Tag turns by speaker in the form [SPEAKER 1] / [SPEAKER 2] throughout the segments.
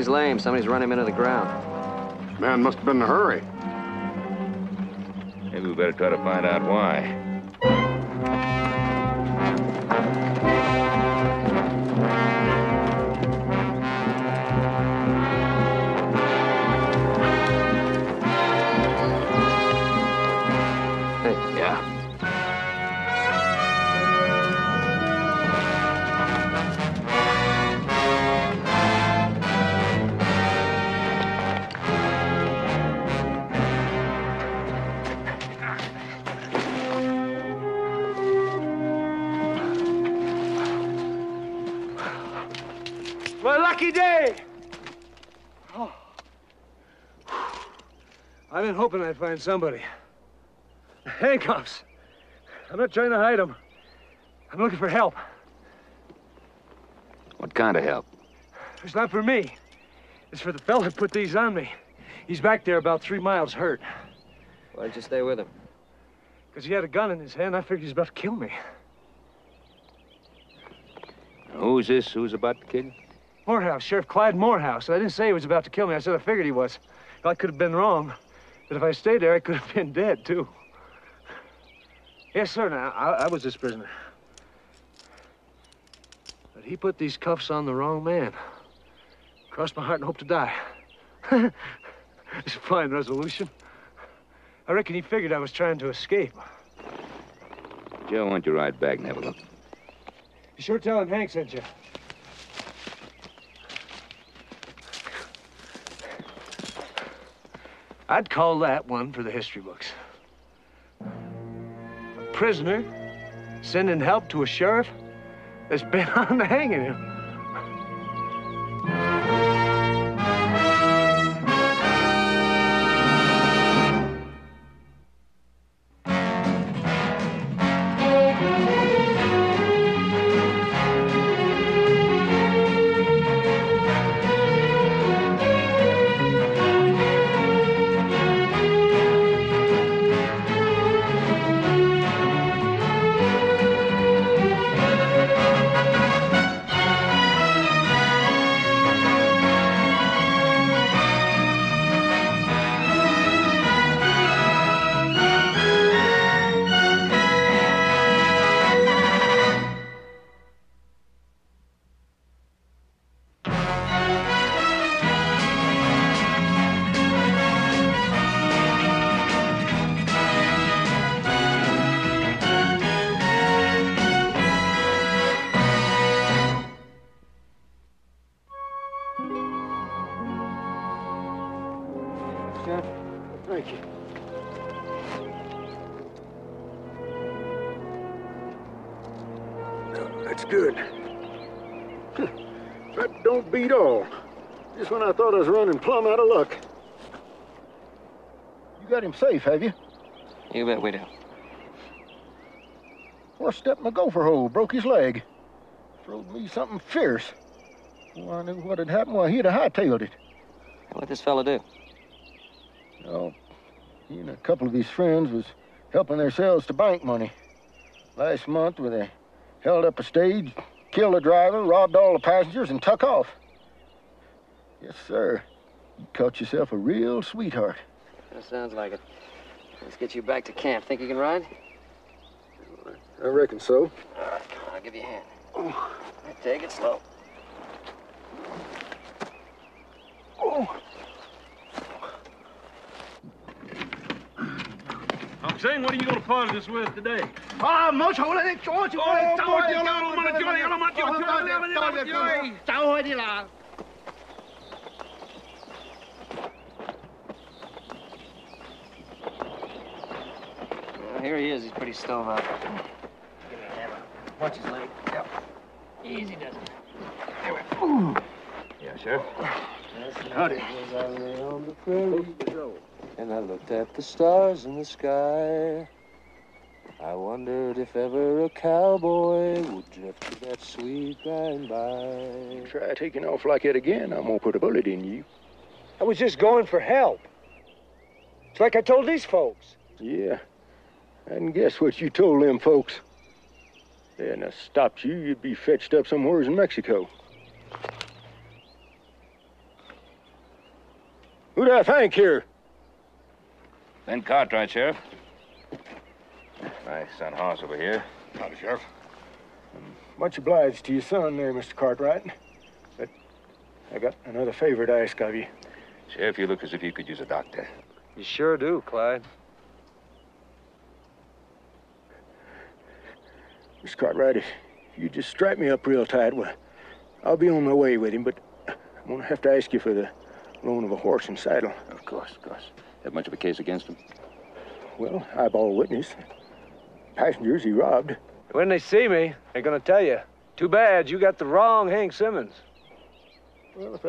[SPEAKER 1] he's lame. Somebody's run him into the ground.
[SPEAKER 2] Man must have been in a hurry.
[SPEAKER 3] Maybe we better try to find out why.
[SPEAKER 4] My lucky day! Oh. I've been hoping I'd find somebody. Handcuffs. I'm not trying to hide them. I'm looking for help.
[SPEAKER 3] What kind of help?
[SPEAKER 4] It's not for me. It's for the fella who put these on me. He's back there about 3 miles hurt.
[SPEAKER 1] Why'd you stay with him?
[SPEAKER 4] Because he had a gun in his hand. I figured he was about to kill me.
[SPEAKER 3] Who's this? Who's about to kill you?
[SPEAKER 4] Morehouse, Sheriff Clyde Morehouse. I didn't say he was about to kill me. I said I figured he was. I could have been wrong. But if I stayed there, I could have been dead, too. Yes, sir. Now, I was his prisoner. But he put these cuffs on the wrong man. Crossed my heart and hoped to die. It's a fine resolution. I reckon he figured I was trying to escape.
[SPEAKER 3] Joe, why don't you ride back and have a look?
[SPEAKER 4] You sure tell him Hank sent you. I'd call that one for the history books. A prisoner sending help to a sheriff that's bent on hanging him. Thank you.
[SPEAKER 2] That's good. That don't beat all. Just when I thought I was running plumb out of luck. You got him safe, have you?
[SPEAKER 1] You bet we do.
[SPEAKER 2] Horse stepped in a gopher hole, broke his leg. Throwed me something fierce. Before I knew what had happened, well, he'd have hightailed it.
[SPEAKER 1] What'd this fella do?
[SPEAKER 2] Oh, he and a couple of his friends was helping themselves to bank money. Last month, when they held up a stage, killed the driver, robbed all the passengers, and took off. Yes, sir. You caught yourself a real sweetheart.
[SPEAKER 1] That sounds like it. Let's get you back to camp. Think you can ride?
[SPEAKER 2] I reckon so.
[SPEAKER 1] All right, come on, I'll give you a hand. Oh. Take it slow.
[SPEAKER 2] Oh.
[SPEAKER 4] I'm saying, what are you going to part this with today?
[SPEAKER 1] Here he is. He's pretty stove up. Give me a hammer. Watch his leg. Yep. Easy does it. There we go.
[SPEAKER 3] Yeah, Sheriff.
[SPEAKER 1] Howdy. On the prairie, and I looked at the stars in the sky. I wondered if ever a cowboy would drift to that sweet by and by.
[SPEAKER 2] Try taking off like that again, I'm gonna put a bullet in you.
[SPEAKER 4] I was just going for help. It's like I told these folks.
[SPEAKER 2] Yeah. And guess what you told them folks? They hadn't have stopped you, you'd be fetched up somewhere in Mexico. Who do I think here?
[SPEAKER 3] Ben Cartwright, Sheriff. My son Hoss over here.
[SPEAKER 2] Howdy, Sheriff. Much obliged to your son there, Mr. Cartwright. But I got another favor to ask of you.
[SPEAKER 3] Sheriff, you look as if you could use a doctor.
[SPEAKER 4] You sure do, Clyde.
[SPEAKER 2] Mr. Cartwright, if you just strap me up real tight, well, I'll be on my way with him, but I'm gonna have to ask you for the loan of a horse and saddle.
[SPEAKER 3] Of course, of course. Have much of a case against him?
[SPEAKER 2] Well, eyeball witness. Passengers he robbed.
[SPEAKER 4] When they see me, they're gonna tell you. Too bad, you got the wrong Hank Simmons.
[SPEAKER 2] Well, if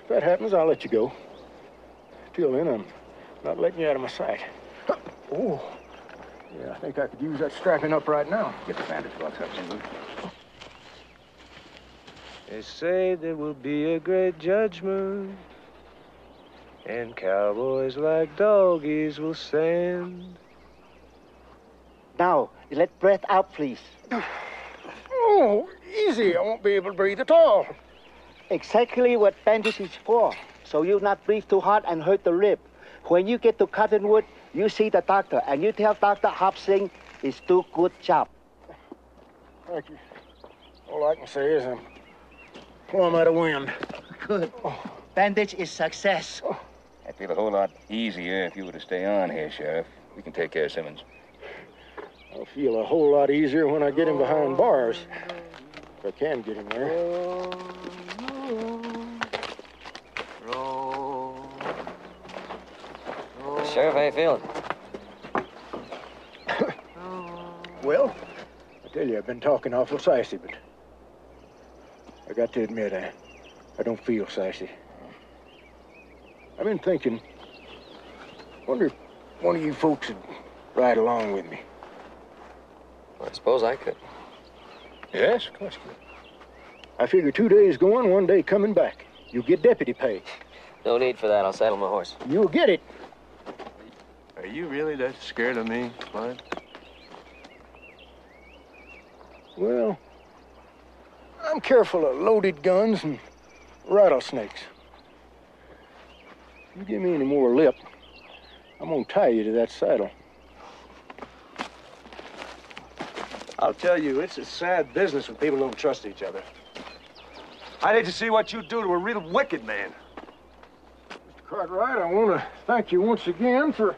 [SPEAKER 2] that happens, I'll let you go. Till then, I'm not letting you out of my sight. Oh, yeah, I think I could use that strapping up right now.
[SPEAKER 3] Get the bandage box up, Simmons.
[SPEAKER 4] They say there will be a great judgment, and cowboys like doggies will stand.
[SPEAKER 5] Now, let breath out, please.
[SPEAKER 2] Oh, easy. I won't be able to breathe at all.
[SPEAKER 5] Exactly what bandage is for, so you not breathe too hard and hurt the rib. When you get to Cottonwood, you see the doctor, and you tell Dr. Hobson is do good job.
[SPEAKER 2] Thank you. All I can say is I'm plumb out of wind.
[SPEAKER 5] Good. Bandage is success.
[SPEAKER 3] I'd feel a whole lot easier if you were to stay on here, Sheriff. We can take care of Simmons.
[SPEAKER 2] I'll feel a whole lot easier when I get him behind bars. If I can get him there.
[SPEAKER 1] Sheriff, how you feeling?
[SPEAKER 2] Well, I tell you, I've been talking awful sassy, but I got to admit, I don't feel sassy. I've been thinking, wonder if one of you folks would ride along with me.
[SPEAKER 1] Well, I suppose I could.
[SPEAKER 2] Yes, of course you could. I figure 2 days going, 1 day coming back. You'll get deputy pay.
[SPEAKER 1] No need for that. I'll saddle my horse.
[SPEAKER 2] You'll get it.
[SPEAKER 4] Are you really that scared of me, Clyde?
[SPEAKER 2] Well, I'm careful of loaded guns and rattlesnakes. You give me any more lip, I'm gonna tie you to that saddle.
[SPEAKER 4] I'll tell you, it's a sad business when people don't trust each other. I'd hate to see what you do to a real wicked man.
[SPEAKER 2] Mr. Cartwright, I want to thank you once again for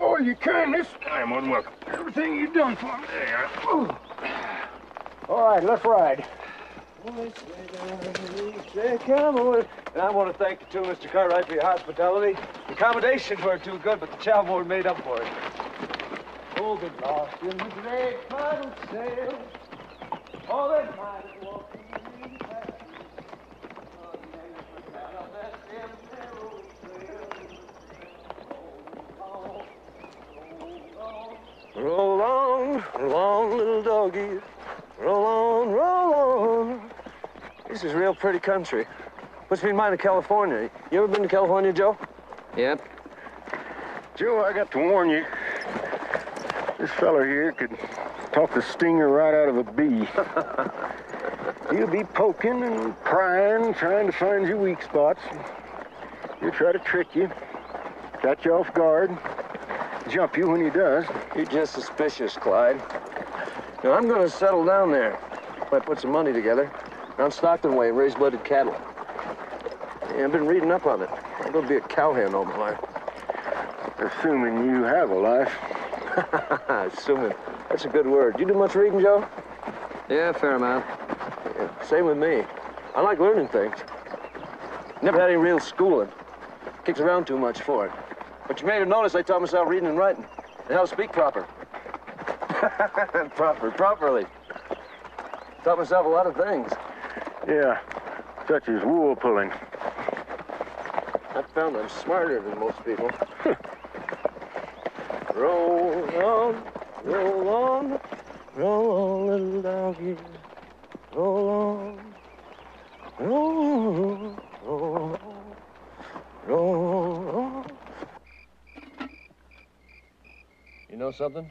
[SPEAKER 2] all your kindness.
[SPEAKER 3] I'm more than welcome.
[SPEAKER 2] Everything you've done for me. All right, let's ride.
[SPEAKER 4] Cowboy. And I want to thank you, too, Mr. Cartwright, for your hospitality. The accommodations weren't too good, but the chow board made up for it. Oh, get lost in the great final sail. All that might have walked in the past. Roll on, little doggy. Roll on. This is real pretty country. Puts me in mind of California. You ever been to California, Joe?
[SPEAKER 1] Yep.
[SPEAKER 2] Joe, I got to warn you. This fella here could talk the stinger right out of a bee. He'll be poking and prying, trying to find your weak spots. He'll try to trick you, catch you off guard, jump you when he does.
[SPEAKER 4] You're just suspicious, Clyde. Now, I'm going to settle down there if I put some money together. Down Stockton way and raise blooded cattle. Yeah, I've been reading up on it. I'm going to be a cowhand all my life.
[SPEAKER 2] Assuming you have a life.
[SPEAKER 4] Assuming. That's a good word. You do much reading, Joe?
[SPEAKER 1] Yeah, fair amount.
[SPEAKER 4] Yeah, same with me. I like learning things. Never had any real schooling. Kicks around too much for it. But you may have noticed I taught myself reading and writing. And how to speak proper. Properly. Taught myself a lot of things.
[SPEAKER 2] Yeah, such as wool pulling.
[SPEAKER 4] I found I'm smarter than most people. Roll on, little doggy. Roll on. You know something?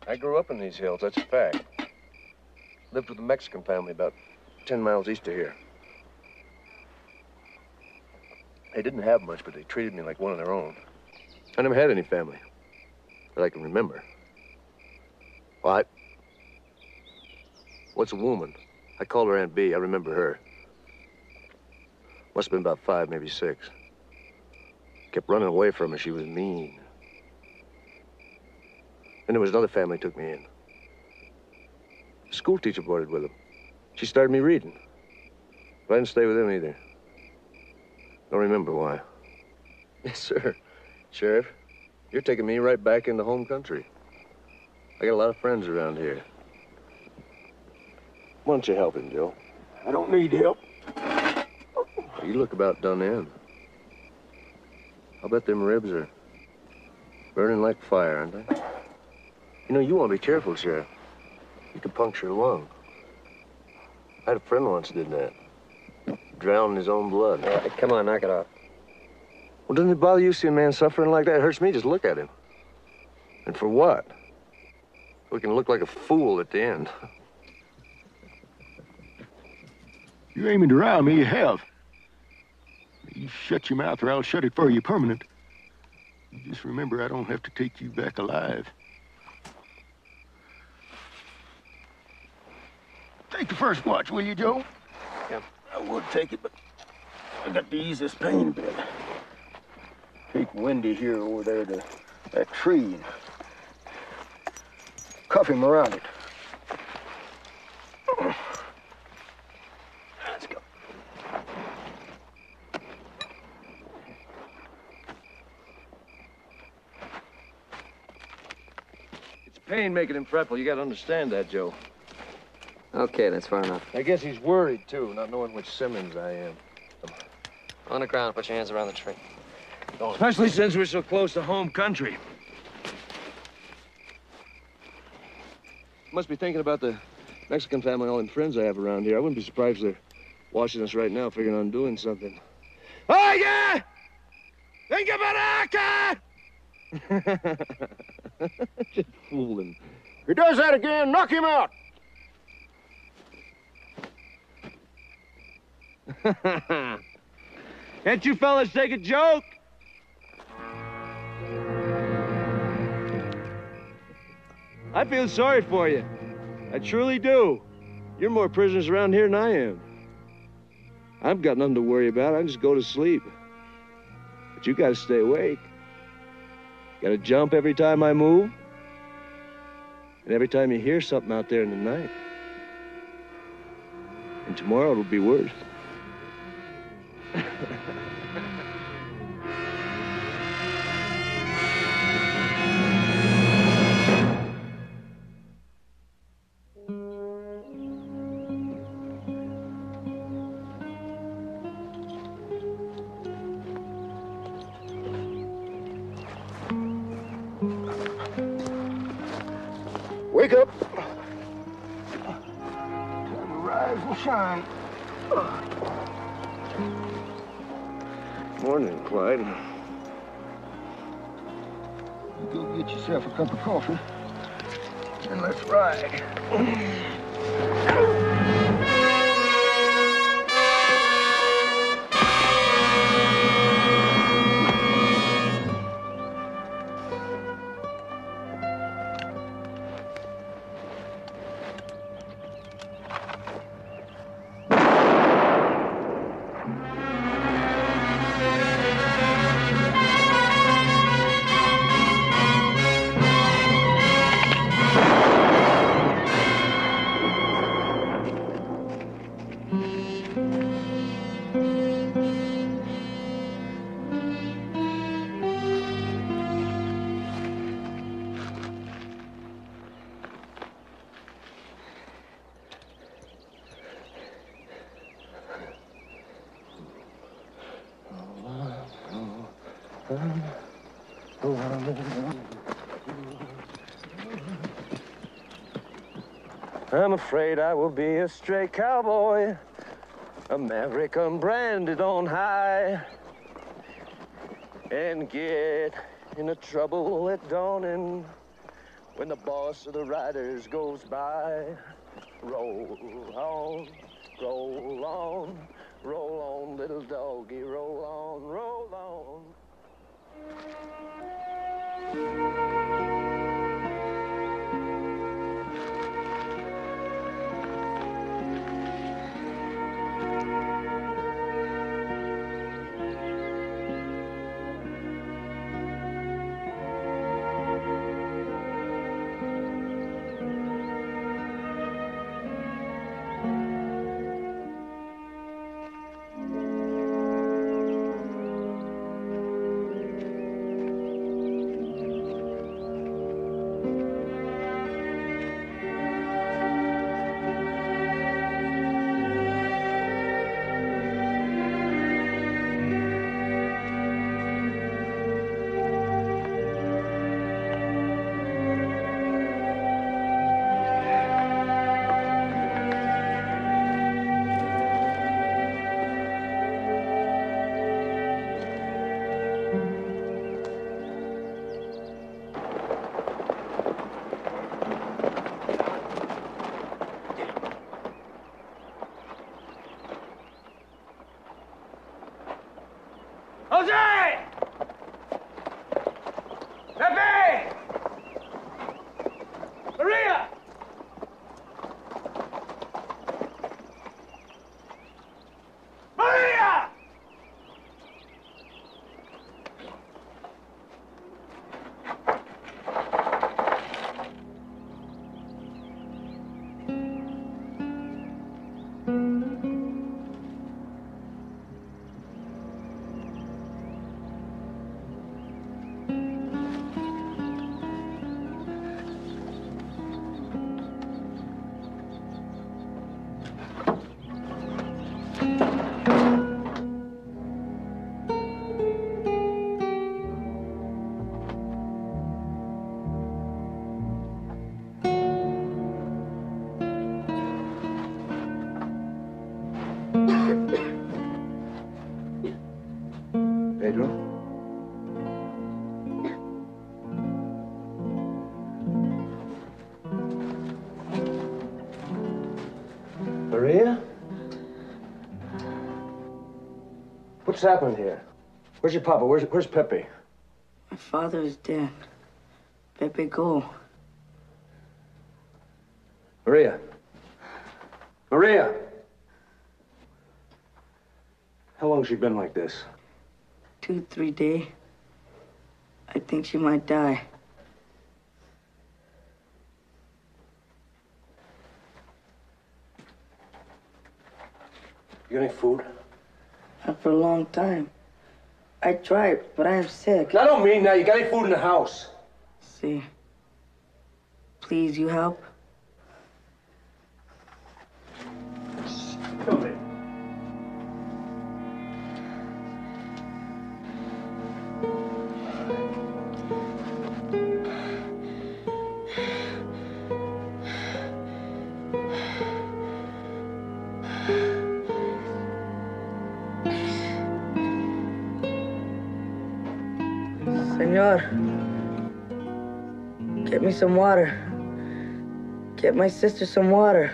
[SPEAKER 4] I grew up in these hills, that's a fact. Lived with a Mexican family about 10 miles east of here.
[SPEAKER 1] They didn't have much, but they treated me like one of their own. I never had any family that I can remember. Well, what's a woman? I called her Aunt B. I remember her. Must have been about 5, maybe 6. Kept running away from her. She was mean. Then there was another family took me in. The school teacher boarded with them. She started me reading. But I didn't stay with them either. Don't remember why. Yes, sir. Sheriff, you're taking me right back into home country. I got a lot of friends around here. Why don't you help him, Joe?
[SPEAKER 2] I don't need help.
[SPEAKER 1] You look about done in. I'll bet them ribs are burning like fire, aren't they? You know, you want to be careful, Sheriff. You could puncture a lung. I had a friend once did that. Drowned in his own blood.
[SPEAKER 6] Come on, knock it off.
[SPEAKER 1] Well, doesn't it bother you to see a man suffering like that? It hurts me just to look at him. And for what? We can look like a fool at the end.
[SPEAKER 2] You aiming to rile me, you have. You shut your mouth or I'll shut it for you permanent. You just remember I don't have to take you back alive. Take the first watch, will you, Joe?
[SPEAKER 6] Yeah.
[SPEAKER 2] I would take it, but I got to ease this pain a bit. Take Wendy here over there to that tree and cuff him around it. Let's go.
[SPEAKER 1] It's pain making him fretful. You got to understand that, Joe.
[SPEAKER 6] Okay, that's far enough.
[SPEAKER 1] I guess he's worried, too, not knowing which Simmons I am.
[SPEAKER 6] On the ground, put your hands around the tree.
[SPEAKER 1] Especially since we're so close to home country. Must be thinking about the Mexican family, all them friends I have around here. I wouldn't be surprised if they're watching us right now, figuring on doing something. Oiga! Venga para acá! Just fooling.
[SPEAKER 2] If he does that again, knock him out!
[SPEAKER 1] Can't you fellas take a joke? I feel sorry for you. I truly do. You're more prisoners around here than I am. I've got nothing to worry about. I just go to sleep. But you gotta stay awake. Gotta jump every time I move. And every time you hear something out there in the night. And tomorrow it'll be worse.
[SPEAKER 2] Wake up! Time to rise and shine.
[SPEAKER 1] Morning, Clyde.
[SPEAKER 2] You go get yourself a cup of coffee, and let's ride.
[SPEAKER 1] I'm afraid I will be a stray cowboy, a maverick unbranded on high, and get into trouble at dawning when the boss of the riders goes by. Roll on, roll on, roll on, little doggy, roll on, roll Pedro? Maria? What's happened here? Where's your papa? Where's Pepe?
[SPEAKER 7] My father is dead. Pepe go.
[SPEAKER 1] Maria. Maria! How long she been like this?
[SPEAKER 7] 2, 3 days. I think she might die.
[SPEAKER 1] You got any food?
[SPEAKER 7] Not for a long time. I tried, but I am sick.
[SPEAKER 1] I don't mean that. You got any food in the house?
[SPEAKER 7] See. Please, you help?
[SPEAKER 1] Come in.
[SPEAKER 7] Senor, get me some water. Get my sister some water.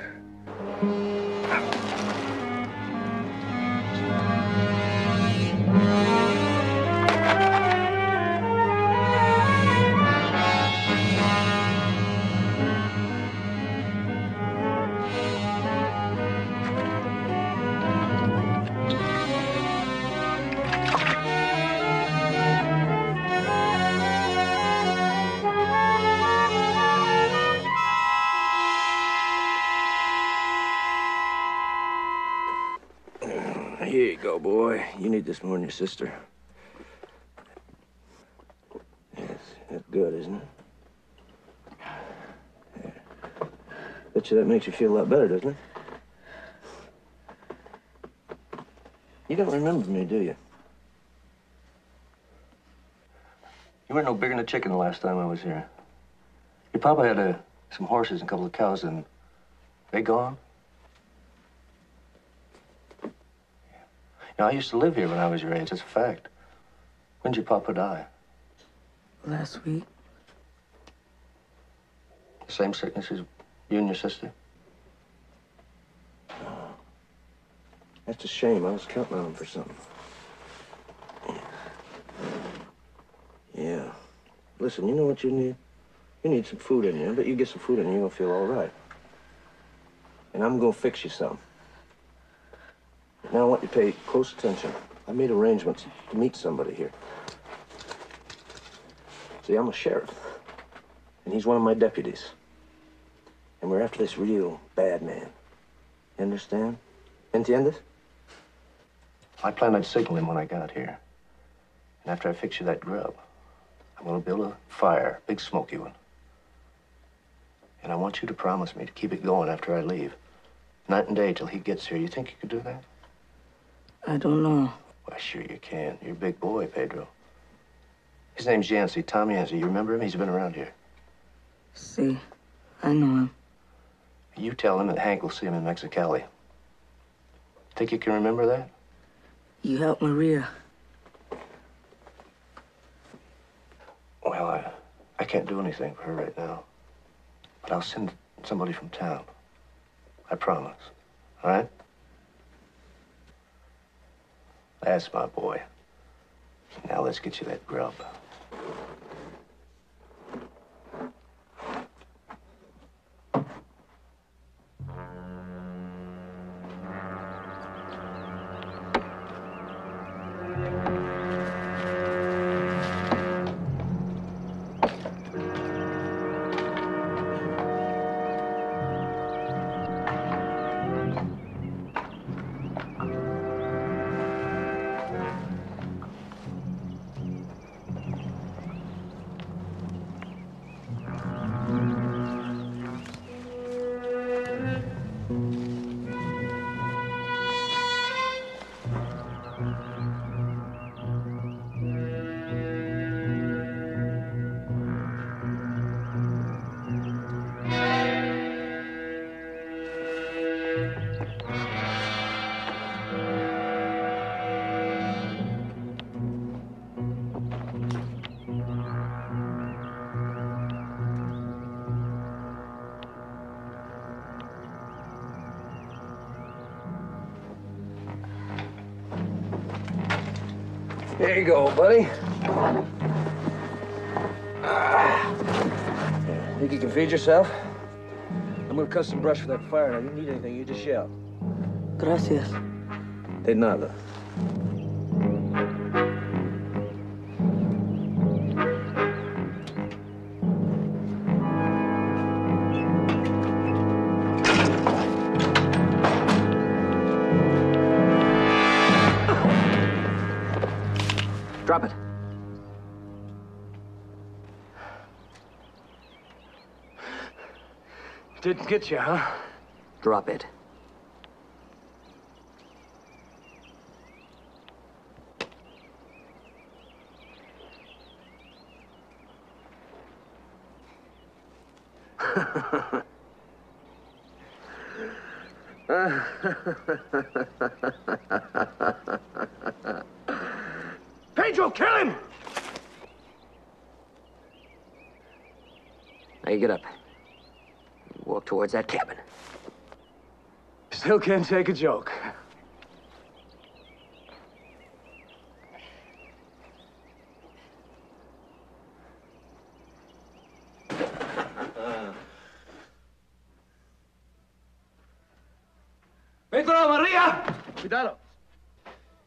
[SPEAKER 1] Here you go, boy. You need this more than your sister. Yes, that's good, isn't it? Yeah. Bet you that makes you feel a lot better, doesn't it? You don't remember me, do you? You weren't no bigger than a chicken the last time I was here. Your papa had some horses and a couple of cows, and they gone? Now, I used to live here when I was your age. That's a fact. When did your papa die?
[SPEAKER 7] Last week.
[SPEAKER 1] The same sickness as you and your sister? That's a shame. I was counting on him for something. Yeah. Listen, you know what you need? You need some food in you. I bet you get some food in you, you're gonna feel all right. And I'm gonna fix you some. Now I want you to pay close attention. I made arrangements to meet somebody here. See, I'm a sheriff, and he's one of my deputies. And we're after this real bad man. You understand? ¿Entiendes? I planned I'd signal him when I got here. And after I fix you that grub, I'm gonna build a fire, big smoky one. And I want you to promise me to keep it going after I leave. Night and day till he gets here. You think you could do that?
[SPEAKER 7] I don't know.
[SPEAKER 1] Why, sure you can. You're a big boy, Pedro. His name's Yancey, Tom Yancey. You remember him? He's been around here.
[SPEAKER 7] See, I know him.
[SPEAKER 1] You tell him that Hank will see him in Mexicali. Think you can remember that?
[SPEAKER 7] You help Maria.
[SPEAKER 1] Well, I can't do anything for her right now. But I'll send somebody from town. I promise. All right? That's my boy. Now let's get you that grub.
[SPEAKER 4] There you go, buddy. Think you can feed yourself? I'm gonna cut some brush for that fire. Now, you need anything, you just shout.
[SPEAKER 7] Gracias.
[SPEAKER 4] De nada.
[SPEAKER 6] Drop it.
[SPEAKER 4] Didn't get you, huh?
[SPEAKER 6] Drop it.
[SPEAKER 4] Pedro, kill him!
[SPEAKER 6] Now you get up. Walk towards that cabin.
[SPEAKER 4] Still can't take a joke. Pedro, Maria! Cuidado.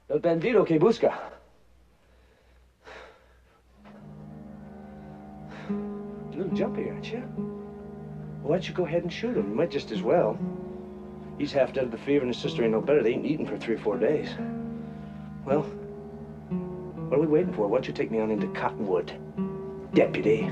[SPEAKER 4] El bandido que busca. A little jumpy, aren't you? Why don't you go ahead and shoot him? You might just as well. He's half dead of the fever, and his sister ain't no better. They ain't eaten for 3 or 4 days. Well, what are we waiting for? Why don't you take me on into Cottonwood, deputy?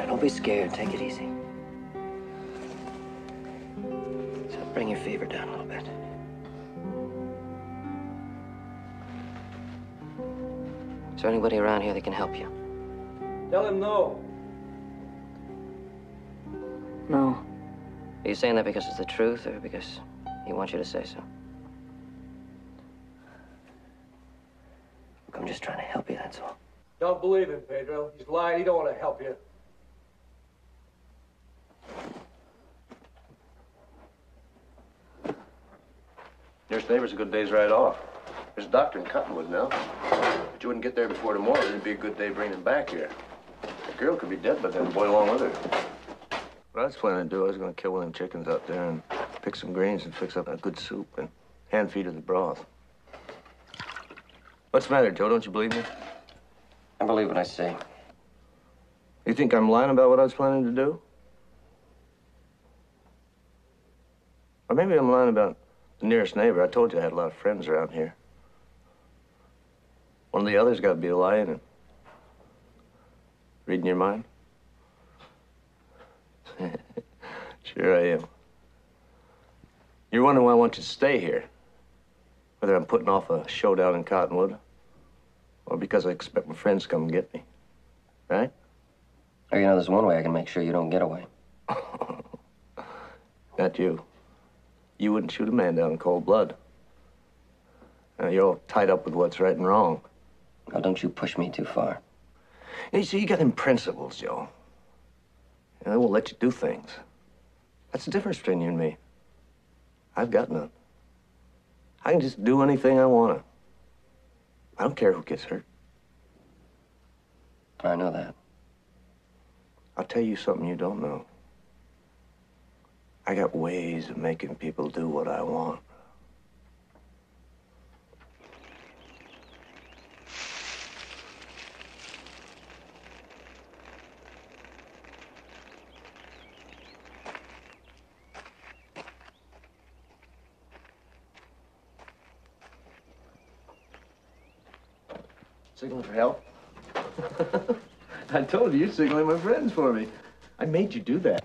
[SPEAKER 6] Don't be scared. Take it easy. So bring your fever down a little bit. Is there anybody around here that can help you?
[SPEAKER 4] Tell him no.
[SPEAKER 7] No.
[SPEAKER 6] Are you saying that because it's the truth or because he wants you to say so? Look, I'm just trying to help you, that's all.
[SPEAKER 4] Don't believe him, Pedro. He's lying. He don't want to help you.
[SPEAKER 1] Nearest neighbor's a good day's ride off. There's a doctor in Cottonwood now. But you wouldn't get there before tomorrow. It'd be a good day bringing him back here. The girl could be dead by then, the boy along with her. What I was planning to do, I was going to kill one of them chickens out there and pick some greens and fix up a good soup and hand feed her the broth. What's the matter, Joe? Don't you believe me?
[SPEAKER 6] I believe what I say.
[SPEAKER 1] You think I'm lying about what I was planning to do? Or maybe I'm lying about the nearest neighbor. I told you I had a lot of friends around here. One of the others got to be lying and reading your mind. Sure I am. You're wondering why I want you to stay here. Whether I'm putting off a showdown in Cottonwood or because I expect my friends to come and get me. Right?
[SPEAKER 6] Oh, you know, there's one way I can make sure you don't get away.
[SPEAKER 1] Not you. You wouldn't shoot a man down in cold blood. Now, you're all tied up with what's right and wrong.
[SPEAKER 6] Now, don't you push me too far.
[SPEAKER 1] You see, you got them principles, Joe. And they won't let you do things. That's the difference between you and me. I've got none. I can just do anything I want to. I don't care who gets hurt.
[SPEAKER 6] I know that.
[SPEAKER 1] I'll tell you something you don't know. I got ways of making people do what I want. Signaling for help? I told you, you're signaling my friends for me. I made you do that.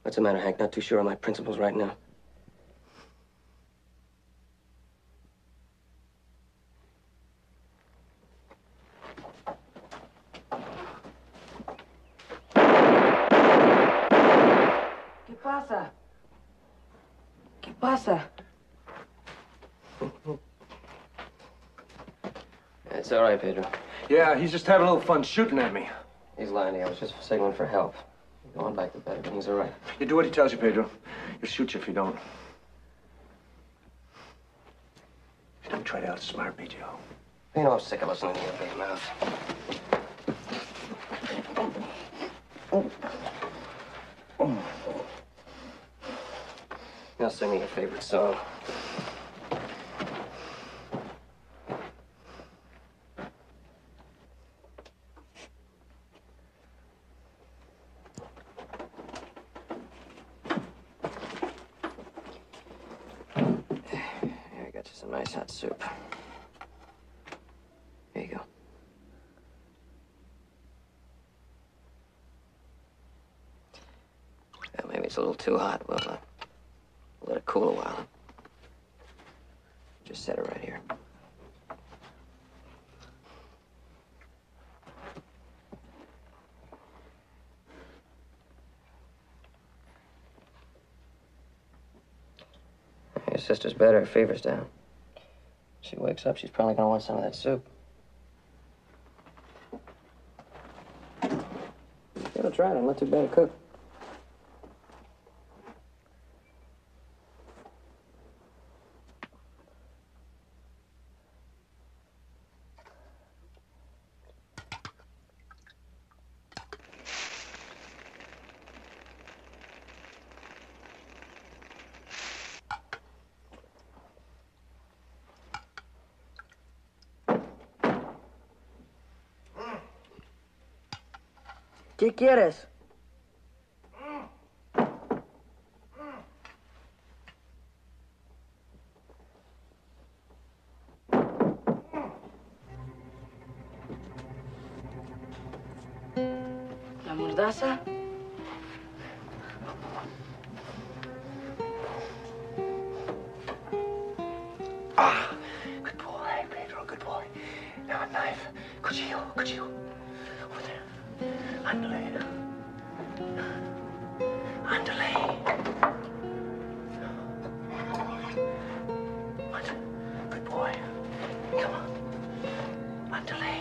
[SPEAKER 6] What's the matter, Hank? Not too sure of my principles right now.
[SPEAKER 7] pasa? ¿Qué pasa?
[SPEAKER 6] It's all right, Pedro.
[SPEAKER 4] Yeah, he's just having a little fun shooting at me.
[SPEAKER 6] He's lying to you. I was just signaling for help. Go on back to bed. Everything's all right.
[SPEAKER 4] You do what he tells you, Pedro. He'll shoot you if you don't. Don't try to outsmart me, Joe.
[SPEAKER 6] You know I'm sick of listening to your big mouth. Now sing me your favorite song. Here, I got you some nice hot soup. Here you go. Well, maybe it's a little too hot. We'll let it cool a while. Just set it right here. Your sister's better. Her fever's down. She wakes up, she's probably gonna want some of that soup. I'll try it. I'm not too bad a cook.
[SPEAKER 7] ¿Qué quieres? ¿La mordaza?
[SPEAKER 4] Ah, good boy, Pedro, good boy. Now a knife. Cuchillo, cuchillo. Over there. Ándale. Ándale. What? Good boy. Come on. Ándale.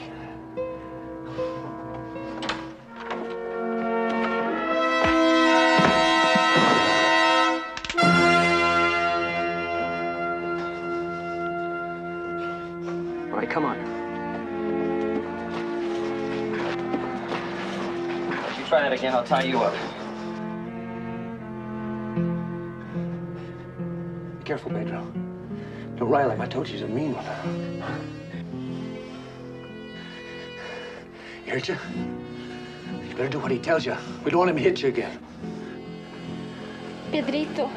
[SPEAKER 6] All right, come on. If you try that again, I'll tie you up.
[SPEAKER 4] Be careful, Pedro. Don't rile him. I told you he's a mean one. He hurt you? You better do what he tells you. We don't want him to hit you again.
[SPEAKER 8] Pedrito,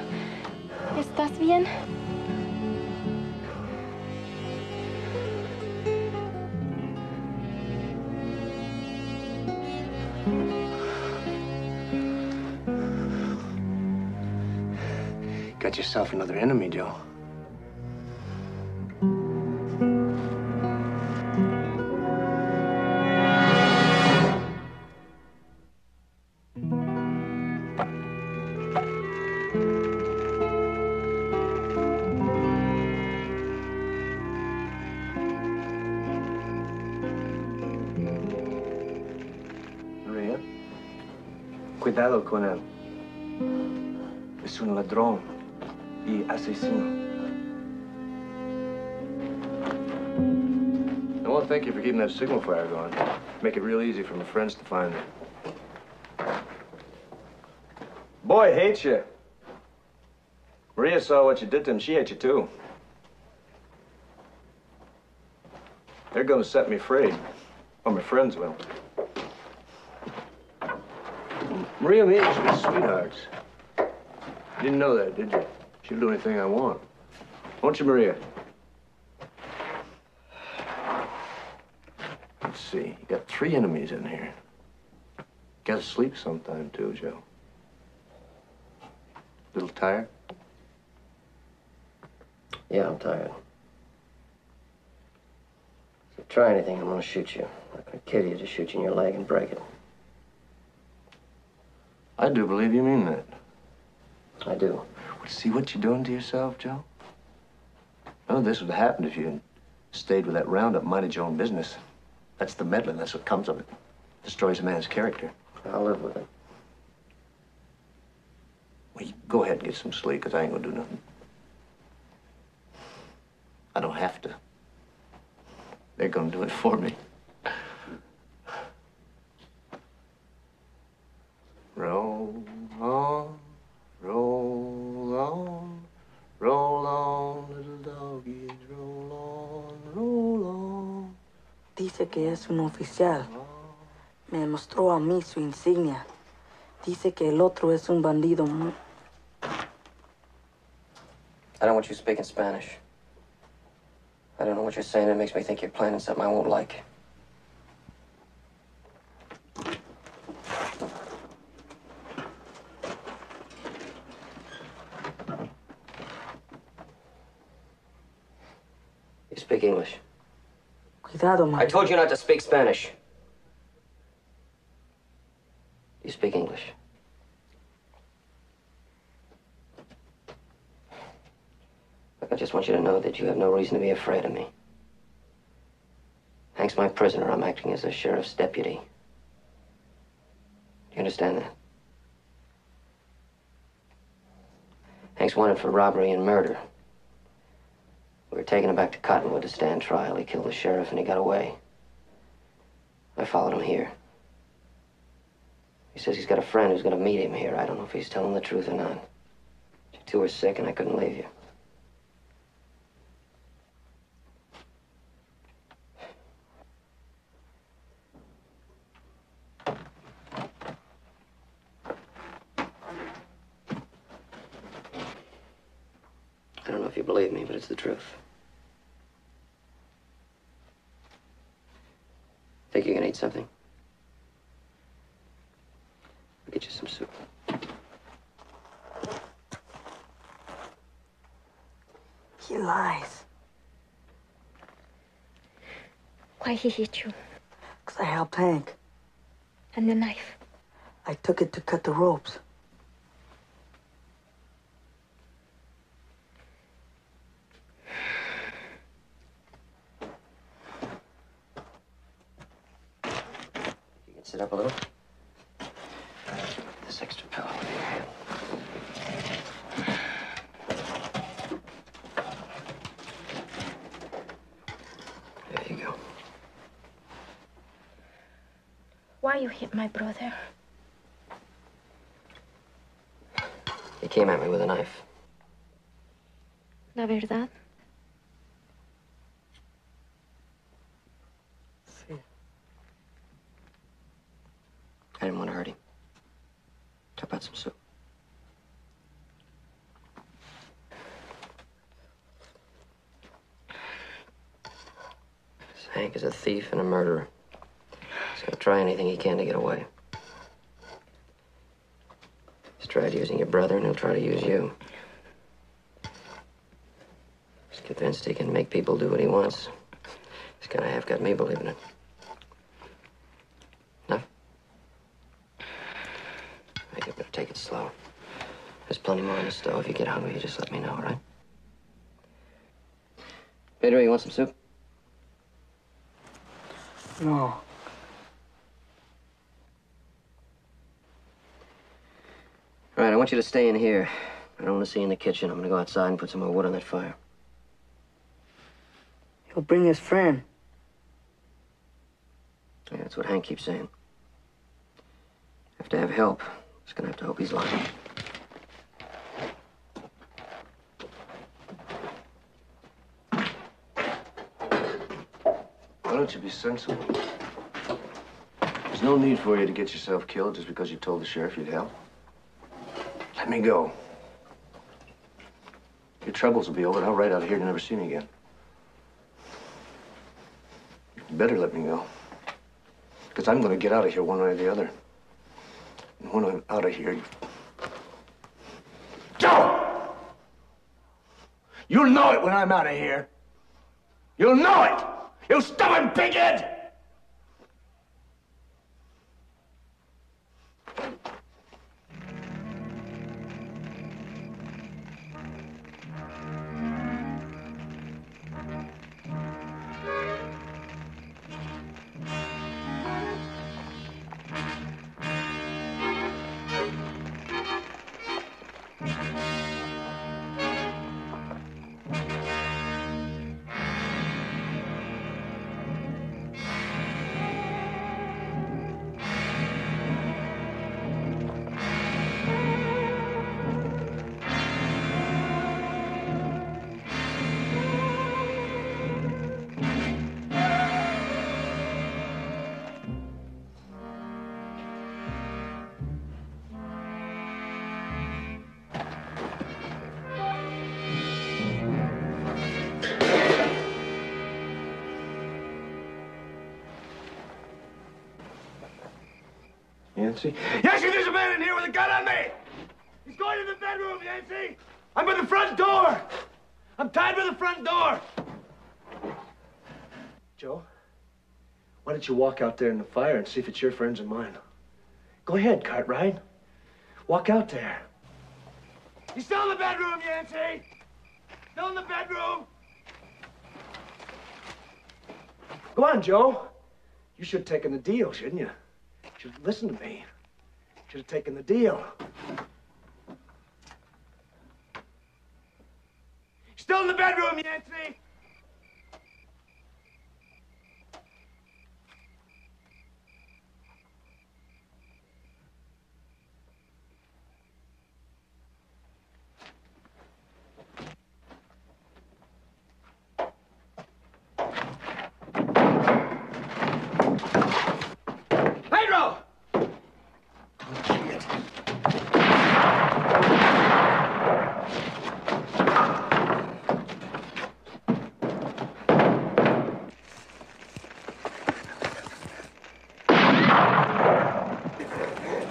[SPEAKER 8] ¿estás bien?
[SPEAKER 4] Got yourself another enemy, Joe. Maria, cuidado con él. Es un ladrón y asesino. I want to thank you for keeping that signal fire going. Make it real easy for my friends to find me. Boy hates you. Maria saw what you did to him. She hates you too. They're gonna set me free. Or my friends will. Maria and me used to be sweethearts. You didn't know that, did you? She'll do anything I want. Won't you, Maria? Let's see. You got 3 enemies in here. Gotta sleep sometime, too, Joe. Little tired?
[SPEAKER 6] Yeah, I'm tired. If you try anything, I'm gonna shoot you. I'm not gonna kill you, just shoot you in your leg and break it.
[SPEAKER 4] I do believe you mean that.
[SPEAKER 6] I do.
[SPEAKER 1] Well, see what you're doing to yourself, Joe? None of this would have happened if you had stayed with that roundup, minded your own business. That's the meddling. That's what comes of it. Destroys a man's character.
[SPEAKER 6] I'll live with it.
[SPEAKER 1] Well, you go ahead and get some sleep, because I ain't gonna do nothing. I don't have to. They're gonna do it for me. Roll on, roll on, roll on, little doggies, roll on, roll on.
[SPEAKER 7] Dice que es un oficial. Me mostró a mí su insignia. Dice que el otro es un bandido.
[SPEAKER 6] I don't want you speaking Spanish. I don't know what you're saying. It makes me think you're planning something I won't like. You speak English.
[SPEAKER 7] Cuidado, man.
[SPEAKER 6] I told you not to speak Spanish. You speak English. Look, I just want you to know that you have no reason to be afraid of me. Hank's my prisoner. I'm acting as a sheriff's deputy. Do you understand that? Hank's wanted for robbery and murder. We were taking him back to Cottonwood to stand trial. He killed the sheriff and he got away. I followed him here. He says he's got a friend who's going to meet him here. I don't know if he's telling the truth or not. You two were sick and I couldn't leave you. I don't know if you believe me, but it's the truth. Think you can eat something? I'll get you some soup.
[SPEAKER 7] He lies.
[SPEAKER 8] Why he hit you?
[SPEAKER 7] Because I helped Hank.
[SPEAKER 8] And the knife?
[SPEAKER 7] I took it to cut the ropes.
[SPEAKER 6] You can sit up a little. This extra pillow in your hand. There you go.
[SPEAKER 8] Why you hit my brother?
[SPEAKER 6] He came at me with a knife.
[SPEAKER 8] La verdad?
[SPEAKER 7] Sí.
[SPEAKER 6] I didn't want to hurt him. How about some soup? Hank is a thief and a murderer. He's gonna try anything he can to get away. He's tried using your brother, and he'll try to use you. He's convinced he can make people do what he wants. He's kind of half got me believing it. Enough? I think I better take it slow. There's plenty more on the stove. If you get hungry, you just let me know, all right? Pedro, you want some soup?
[SPEAKER 7] No.
[SPEAKER 6] All right, I want you to stay in here. I don't want to see you in the kitchen. I'm going to go outside and put some more wood on that fire.
[SPEAKER 7] He'll bring his friend.
[SPEAKER 6] Yeah, that's what Hank keeps saying. Have to have help. Just going to have to hope he's lying.
[SPEAKER 1] Why don't you be sensible? There's no need for you to get yourself killed just because you told the sheriff you'd help. Let me go. Your troubles will be over, and I'll ride out here to never see me again. You better let me go. Because I'm going to get out of here one way or the other. And when I'm out of here, Joe! You'll know it when I'm out of here. You'll know it! You stubborn pighead!
[SPEAKER 4] Yancy? Yancy, there's a man in here with a gun on me! He's going to the bedroom, Yancy! I'm by the front door! I'm tied by the front door! Joe, why don't you walk out there in the fire and see if it's your friends or mine? Go ahead, Cartwright. Walk out there. He's still in the bedroom, Yancy! Still in the bedroom! Go on, Joe. You should have taken the deal, shouldn't you? Should have listened to me. Should have taken the deal. Still in the bedroom, Yancy! Pedro!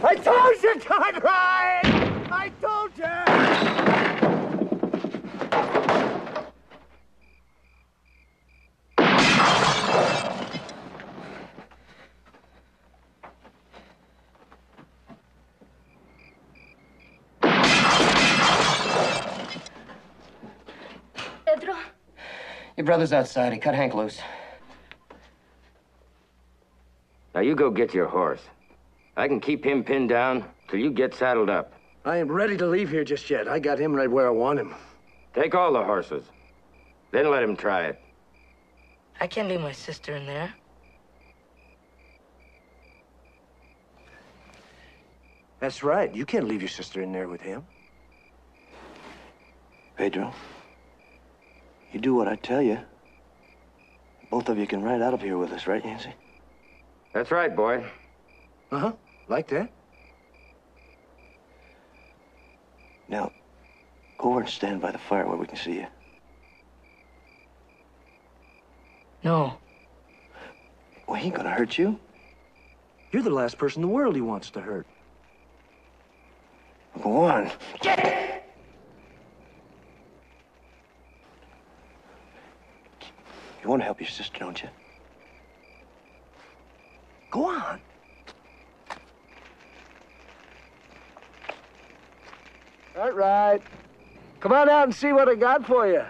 [SPEAKER 4] I told you, Conrad! I told you!
[SPEAKER 8] Pedro?
[SPEAKER 6] Your brother's outside. He cut Hank loose.
[SPEAKER 3] Now you go get your horse. I can keep him pinned down till you get saddled up.
[SPEAKER 4] I ain't ready to leave here just yet. I got him right where I want him.
[SPEAKER 3] Take all the horses. Then let him try it.
[SPEAKER 7] I can't leave my sister in there.
[SPEAKER 4] That's right. You can't leave your sister in there with him.
[SPEAKER 1] Pedro, you do what I tell you. Both of you can ride out of here with us, right, Yancy?
[SPEAKER 3] That's right, boy.
[SPEAKER 4] Uh-huh. Like that.
[SPEAKER 1] Now, go over and stand by the fire where we can see you.
[SPEAKER 7] No.
[SPEAKER 1] Well, he ain't gonna hurt you.
[SPEAKER 4] You're the last person in the world he wants to hurt.
[SPEAKER 1] Go on. You want to help your sister, don't you?
[SPEAKER 4] Go on. All right. Come on out and see what I got for you.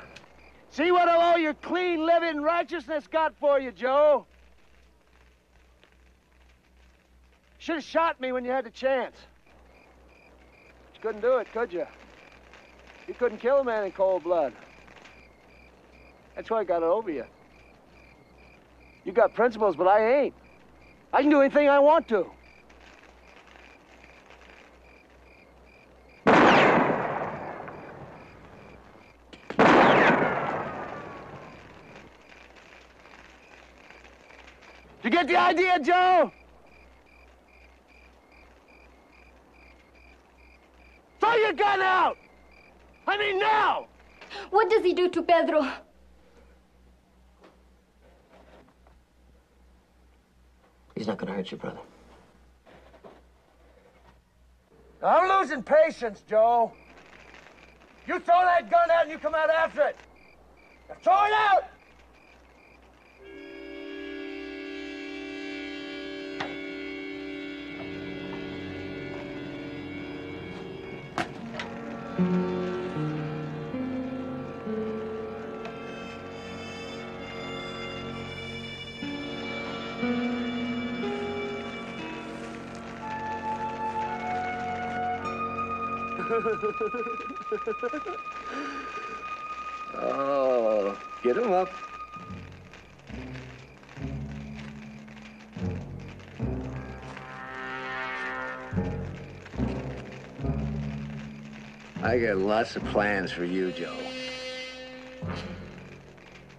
[SPEAKER 4] See what all your clean living righteousness got for you, Joe. Should have shot me when you had the chance. You couldn't do it, could you? You couldn't kill a man in cold blood. That's why I got it over you. You got principles, but I ain't. I can do anything I want to. You get the idea, Joe? Throw your gun out! I mean now!
[SPEAKER 8] What does he do to Pedro?
[SPEAKER 6] He's not gonna hurt you, brother.
[SPEAKER 4] I'm losing patience, Joe. You throw that gun out and you come out after it. Now throw it out! Oh, get him up. I got lots of plans for you, Joe.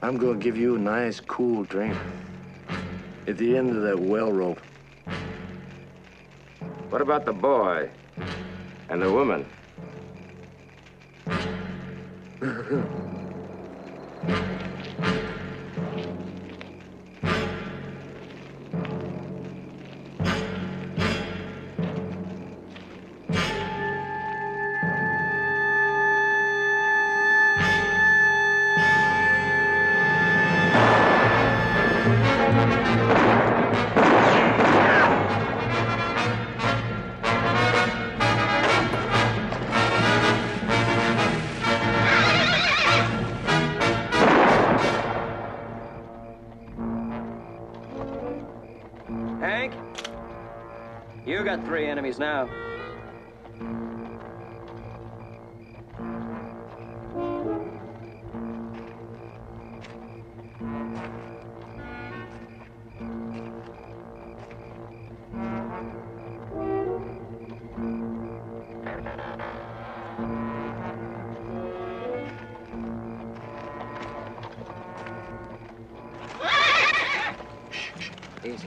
[SPEAKER 4] I'm gonna give you a nice, cool drink at the end of that well rope.
[SPEAKER 3] What about the boy and the woman?
[SPEAKER 9] You got 3 enemies now. Easy, easy.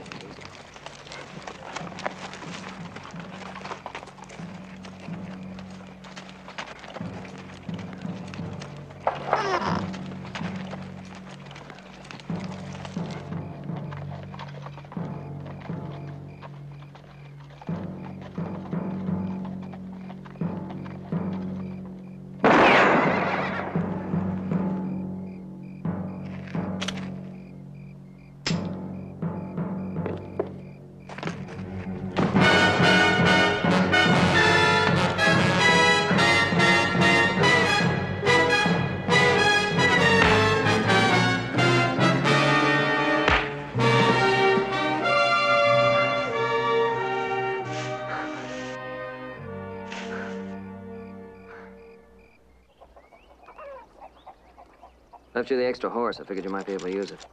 [SPEAKER 9] Left you the extra horse. I figured you might be able to use it.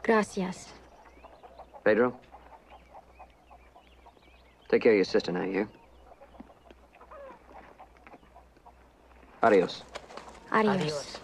[SPEAKER 8] Gracias.
[SPEAKER 9] Pedro? Take care of your sister now, you hear? Adios.
[SPEAKER 8] Adios.
[SPEAKER 7] Adios.